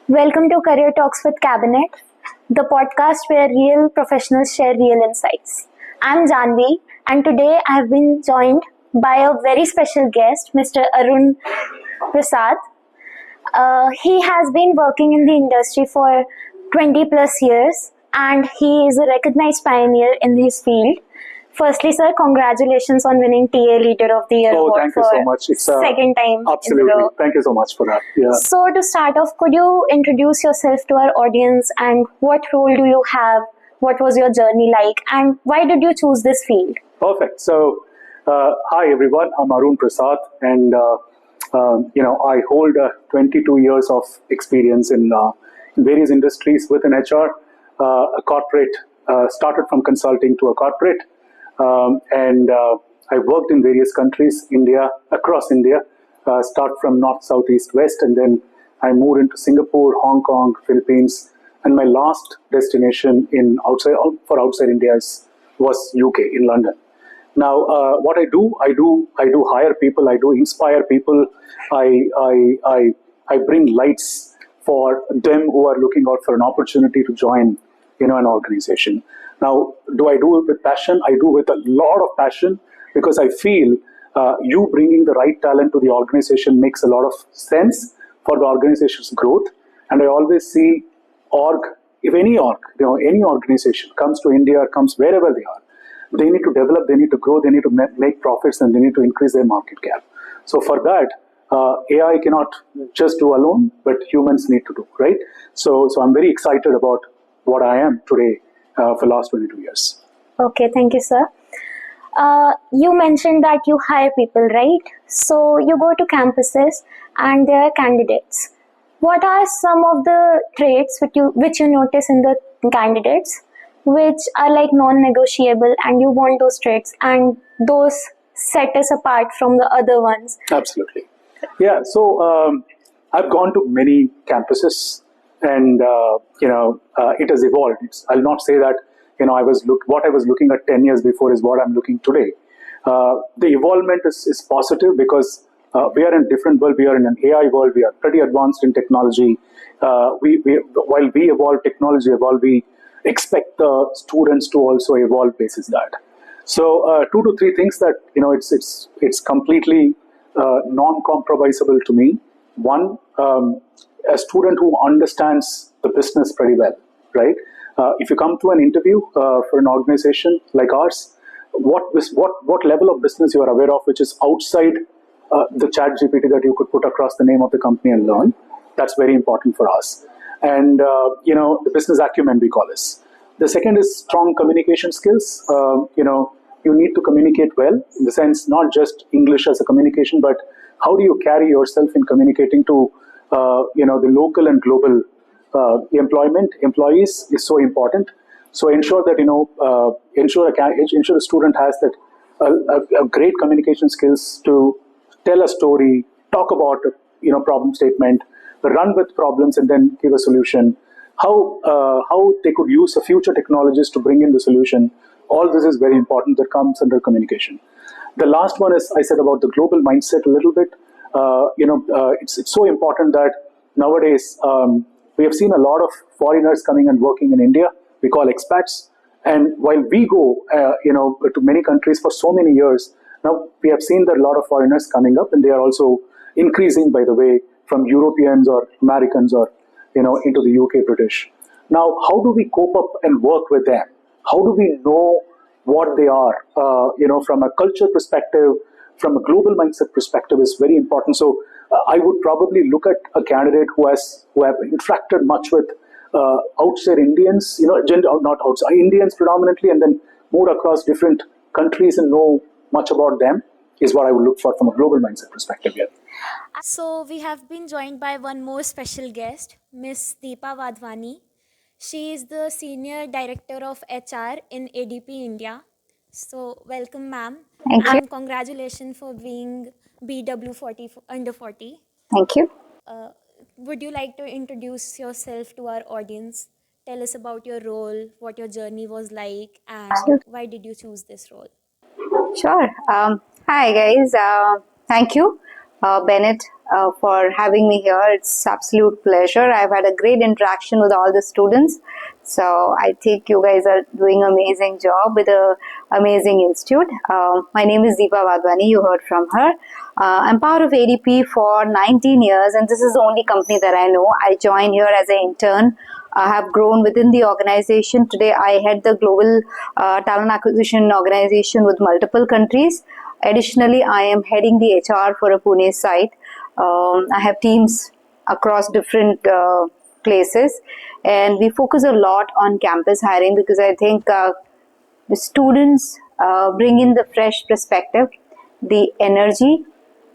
Welcome to Career Talks with Cabinet, the podcast where real professionals share real insights. I'm Janvi, and today I have been joined by a very special guest, Mr. Arun Prasad. He has been working in the industry for 20 plus years, and he is a recognized pioneer in his field. Firstly, sir, congratulations on winning TA Leader of the Year Oh, award thank you for so much. It's second time in a absolutely. row. Thank you so much for that. Yeah. So, to start off, could you introduce yourself to our audience and what role do you have? What was your journey like? And why did you choose this field? Perfect. So, hi everyone. I'm Arun Prasad, and I hold 22 years of experience in various industries within HR. A corporate started from consulting to a corporate, and I worked in various countries, across India. Start from north, south, east, west, and then I moved into Singapore, Hong Kong, Philippines, and my last destination outside India was UK in London. Now, what I do hire people, I do inspire people, I bring lights for them who are looking out for an opportunity to join, an organization. Now, do I do it with passion? I do with a lot of passion because I feel you bringing the right talent to the organization makes a lot of sense for the organization's growth. And I always see if any any organization comes to India or comes wherever they are, they need to develop, they need to grow, they need to make profits, and they need to increase their market cap. So for that, AI cannot just do alone, but humans need to do, right? So I'm very excited about what I am today for the last 22 years. Okay, thank you, sir. You mentioned that you hire people, right? So you go to campuses and there are candidates. What are some of the traits which you notice in the candidates which are like non-negotiable and you want those traits and those set us apart from the other ones? Absolutely. Yeah, so I've gone to many campuses and, it has evolved. I'll not say that, what I was looking at 10 years before is what I'm looking today. The evolvement is positive because we are in a different world. We are in an AI world. We are pretty advanced in technology. While we evolve, technology evolve, we expect the students to also evolve basis that. So 2 to 3 things that, it's completely non-compromisable to me. One, a student who understands the business pretty well, right? If you come to an interview for an organization like ours, what level of business you are aware of, which is outside the chat GPT that you could put across the name of the company and learn, that's very important for us. And, the business acumen, we call this. The second is strong communication skills. You need to communicate well, in the sense, not just English as a communication, but how do you carry yourself in communicating to, the local and global employees is so important. So ensure that, ensure the student has that a great communication skills to tell a story, talk about, problem statement, run with problems and then give a solution, how they could use the future technologies to bring in the solution. All this is very important that comes under communication. The last one is, I said about the global mindset a little bit. It's so important that nowadays we have seen a lot of foreigners coming and working in India. We call expats. And while we go, to many countries for so many years, now we have seen that a lot of foreigners coming up, and they are also increasing, by the way, from Europeans or Americans or, into the UK, British. Now, how do we cope up and work with them? How do we know what they are? From a culture perspective, from a global mindset perspective is very important. So I would probably look at a candidate who have interacted much with outside Indians, not outside Indians predominantly, and then moved across different countries and know much about them is what I would look for from a global mindset perspective here. So we have been joined by one more special guest, Miss Deepa Wadhwani. She is the Senior Director of HR in ADP India. So welcome, ma'am. Thank you. And congratulations for being BW40 under 40. Thank you. Would you like to introduce yourself to our audience? Tell us about your role, what your journey was like, and why did you choose this role? Sure. Hi, guys. Thank you, Bennett, for having me here. It's absolute pleasure. I've had a great interaction with all the students. So I think you guys are doing an amazing job with an amazing institute. My name is Deepa Wadhwani. You heard from her. I'm part of ADP for 19 years, and this is the only company that I know. I joined here as an intern. I have grown within the organization. Today, I head the global talent acquisition organization with multiple countries. Additionally, I am heading the HR for a Pune site. I have teams across different places, and we focus a lot on campus hiring because I think the students bring in the fresh perspective, the energy,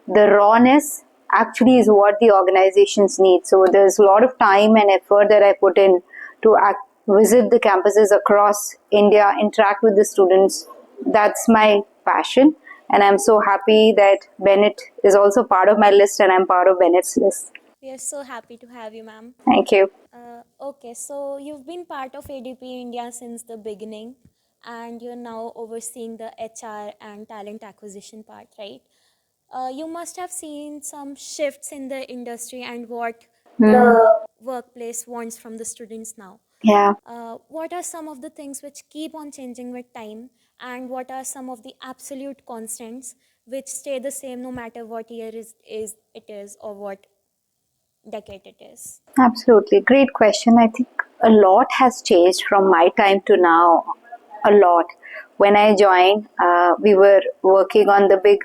the rawness actually is what the organizations need. So there's a lot of time and effort that I put in to visit the campuses across India, interact with the students. That's my passion. And I'm so happy that Bennett is also part of my list and I'm part of Bennett's list. We are so happy to have you, ma'am. Thank you. Okay, so you've been part of ADP India since the beginning, and you're now overseeing the HR and talent acquisition part, right? You must have seen some shifts in the industry and what the workplace wants from the students now. Yeah. What are some of the things which keep on changing with time, and what are some of the absolute constants which stay the same no matter what year it is or what decade it is? Absolutely. Great question. I think a lot has changed from my time to now. A lot. When I joined, we were working on the big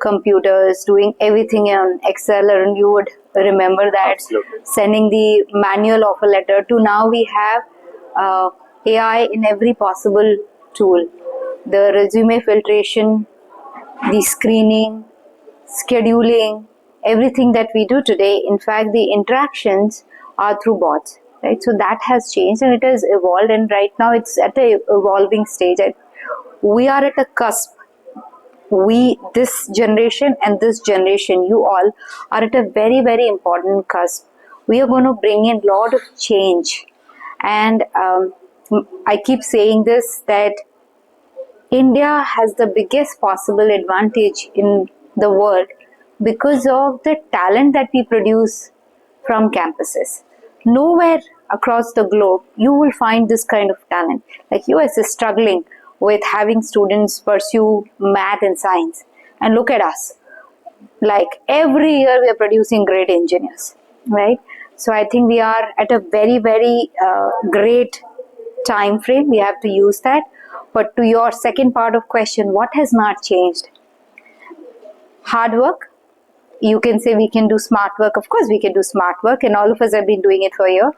computers, doing everything on Excel, and you would remember that. Absolutely. Sending the manual offer letter to now we have AI in every possible tool. The resume filtration, the screening, scheduling, everything that we do today. In fact, the interactions are through bots, right? So that has changed and it has evolved, and right now it's at a evolving stage. We are at a cusp. This generation and this generation, you all are at a very, very important cusp. We are going to bring in a lot of change, and I keep saying this, that India has the biggest possible advantage in the world because of the talent that we produce from campuses. Nowhere across the globe you will find this kind of talent. Like US is struggling with having students pursue math and science. And look at us. Like every year we are producing great engineers, right? So I think we are at a very, very great time frame. We have to use that. But to your second part of question, what has not changed? Hard work. You can say we can do smart work. Of course we can do smart work, and all of us have been doing it for a year.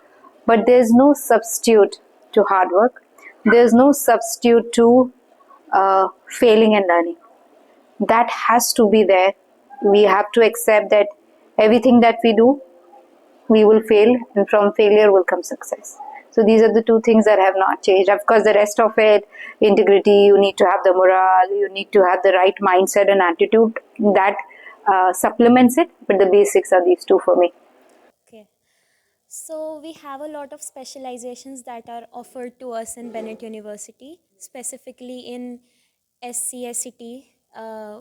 But there's no substitute to hard work. There's no substitute to failing and learning. That has to be there. We have to accept that everything that we do, we will fail, and from failure will come success. So these are the two things that have not changed. Of course, the rest of it, integrity, you need to have the morale, you need to have the right mindset and attitude that supplements it, but the basics are these two for me. Okay. So we have a lot of specializations that are offered to us in Bennett University, specifically in SCSCT,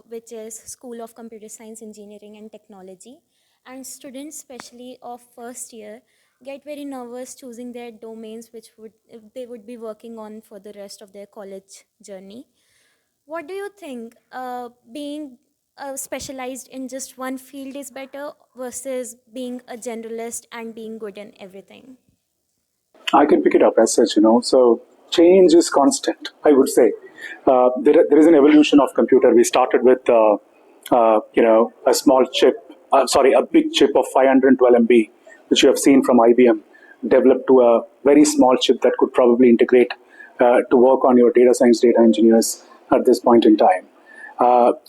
which is School of Computer Science, Engineering and Technology. And students, especially of first year, get very nervous choosing their domains which they would be working on for the rest of their college journey. What do you think? Being specialized in just one field is better versus being a generalist and being good in everything? I can pick it up as such, So change is constant, I would say. There is an evolution of computer. We started with, a small chip, a big chip of 512 MB, which you have seen from IBM, developed to a very small chip that could probably integrate to work on your data science, data engineers at this point in time.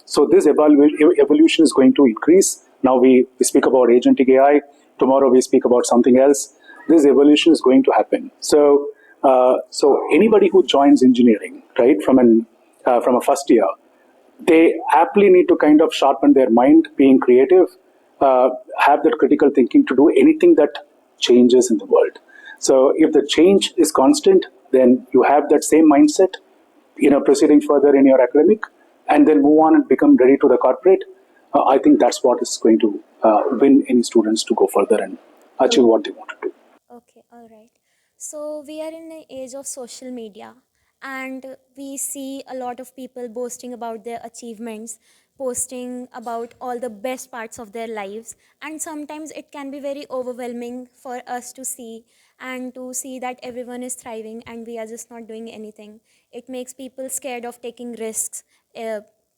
So this evolution is going to increase. Now we speak about agentic AI. Tomorrow we speak about something else. This evolution is going to happen. So anybody who joins engineering, right, from a first year, they aptly need to kind of sharpen their mind, being creative, have that critical thinking to do anything that changes in the world. So if the change is constant, then you have that same mindset, proceeding further in your academic, and then move on and become ready to the corporate. I think that's what is going to win any students to go further and achieve what they want to do. Okay, all right. So we are in the age of social media, and we see a lot of people boasting about their achievements, posting about all the best parts of their lives, and sometimes it can be very overwhelming for us to see and to see that everyone is thriving and we are just not doing anything. It makes people scared of taking risks,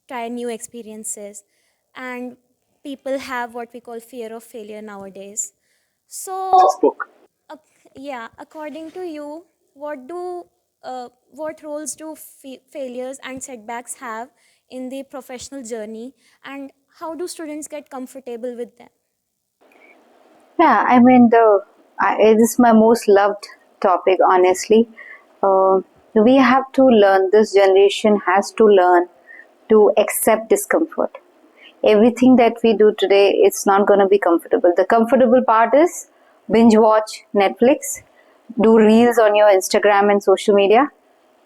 try new experiences, and people have what we call fear of failure nowadays. This So, book. yeah, according to you, what roles do failures and setbacks have in the professional journey, and how do students get comfortable with them? Yeah, I mean, this is my most loved topic, honestly. We have to learn, this generation has to learn to accept discomfort. Everything that we do today, it's not going to be comfortable. The comfortable part is binge watch Netflix, do reels on your Instagram and social media.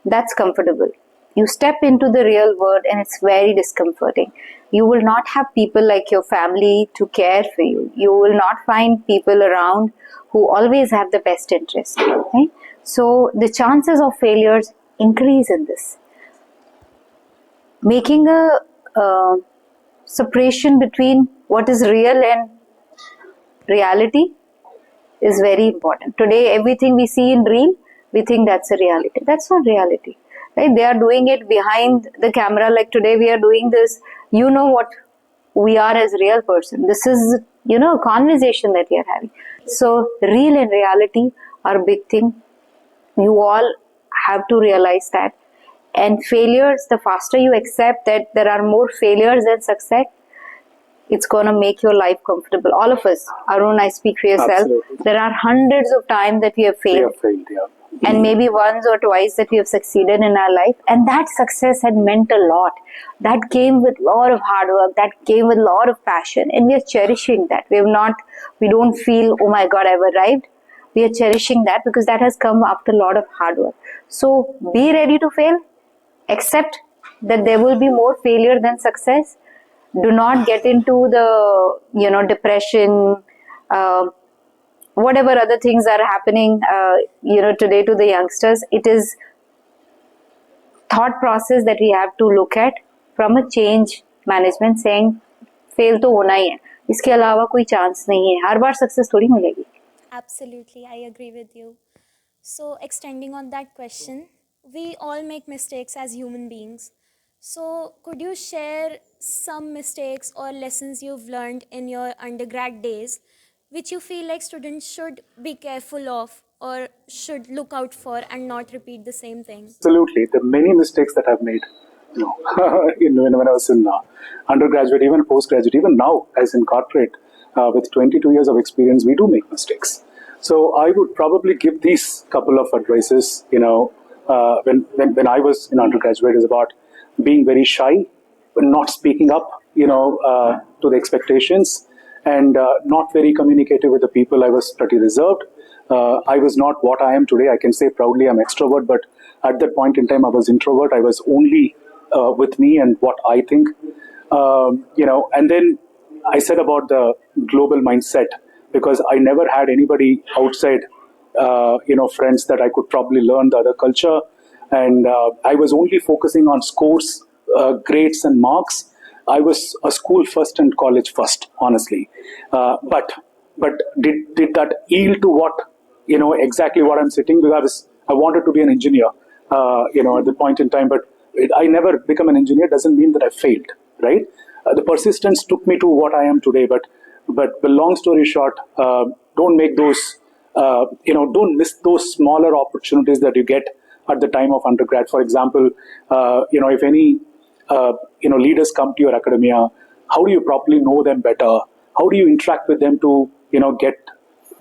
That's comfortable. You step into the real world and it's very discomforting. You will not have people like your family to care for you. You will not find people around who always have the best interest. Okay? So the chances of failures increase in this. Making a separation between what is real and reality is very important. Today, everything we see in reel, we think that's a reality. That's not reality. Right? They are doing it behind the camera. Like today, we are doing this. You know what we are as real person. This is, a conversation that we are having. So, real and reality are a big thing. You all have to realize that. And failures, the faster you accept that there are more failures than success, it's going to make your life comfortable. All of us, Arun, I speak for yourself. Absolutely. There are hundreds of times that we have We failed, have failed, yeah. and maybe once or twice that we have succeeded in our life, and that success had meant a lot. That came with a lot of hard work, that came with a lot of passion, and we are cherishing that. We don't feel, oh my God, I've arrived. We are cherishing that because that has come after a lot of hard work. So be ready to fail, accept that there will be more failure than success. Do not get into the depression, uh, whatever other things are happening today to the youngsters. It is thought process that we have to look at from a change management, saying fail तो होना ही है, इसके अलावा कोई chance नहीं है, हर बार success थोड़ी मिलेगी. Absolutely, I agree with you. So, extending on that question, we all make mistakes as human beings. So, could you share some mistakes or lessons you've learned in your undergrad days which you feel like students should be careful of or should look out for and not repeat the same thing? Absolutely. The many mistakes that I've made, when I was in undergraduate, even postgraduate, even now as in corporate, with 22 years of experience, we do make mistakes. So I would probably give these couple of advices, when I was in undergraduate, is about being very shy, not speaking up, to the expectations, and not very communicative with the people. I was pretty reserved. I was not what I am today. I can say proudly I'm extrovert, but at that point in time I was introvert. I was only with me and what I think. And then I said about the global mindset, because I never had anybody outside, friends that I could probably learn the other culture. And I was only focusing on scores, grades and marks. I was a school first and college first, honestly. But did that yield to what, exactly what I'm sitting? Because I wanted to be an engineer, at the point in time, but I never become an engineer doesn't mean that I failed, right? The persistence took me to what I am today. But the long story short, don't make those, don't miss those smaller opportunities that you get at the time of undergrad. For example, if any, leaders come to your academia, how do you properly know them better? How do you interact with them to, get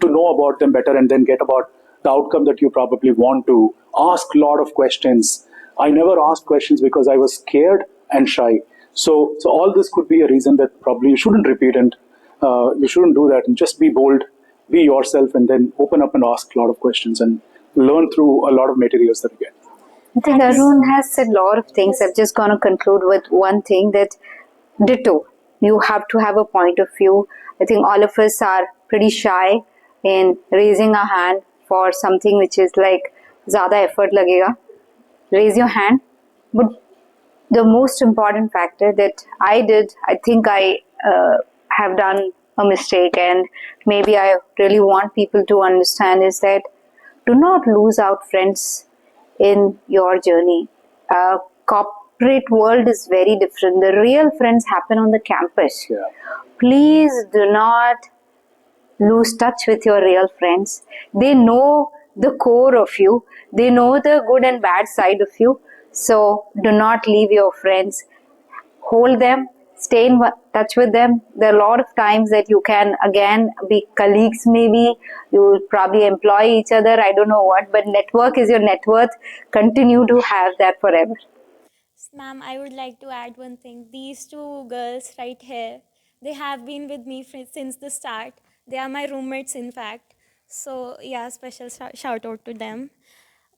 to know about them better and then get about the outcome that you probably want to? Ask a lot of questions. I never asked questions because I was scared and shy. So all this could be a reason that probably you shouldn't repeat, and you shouldn't do that, and just be bold, be yourself, and then open up and ask a lot of questions and learn through a lot of materials that you get. I think Arun has said a lot of things. I'm just going to conclude with one thing, that ditto. You have to have a point of view. I think all of us are pretty shy in raising our hand for something which is like ज़्यादा effort लगेगा. Raise your hand. But the most important factor that I did, I think I have done a mistake, and maybe I really want people to understand, is that do not lose out friends in your journey. Corporate world is very different. The real friends happen on the campus. Yeah. Please do not lose touch with your real friends. They know the core of you. They know the good and bad side of you. So do not leave your friends. Hold them, stay in touch with them. There are a lot of times that you can again be colleagues, maybe you will probably employ each other, I don't know what, but network is your net worth. Continue to have that forever. Ma'am, I would like to add one thing. These two girls right here, they have been with me since the start. They are my roommates, in fact. So, yeah, special shout out to them.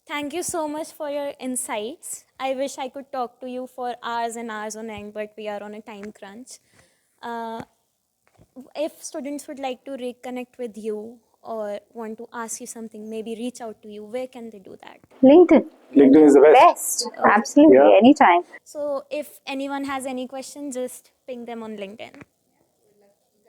Thank you so much for your insights. I wish I could talk to you for hours and hours on end, but we are on a time crunch. If students would like to reconnect with you or want to ask you something, maybe reach out to you, where can they do that? LinkedIn. LinkedIn is the best. Best. Absolutely. Yeah. Anytime. So if anyone has any questions, just ping them on LinkedIn.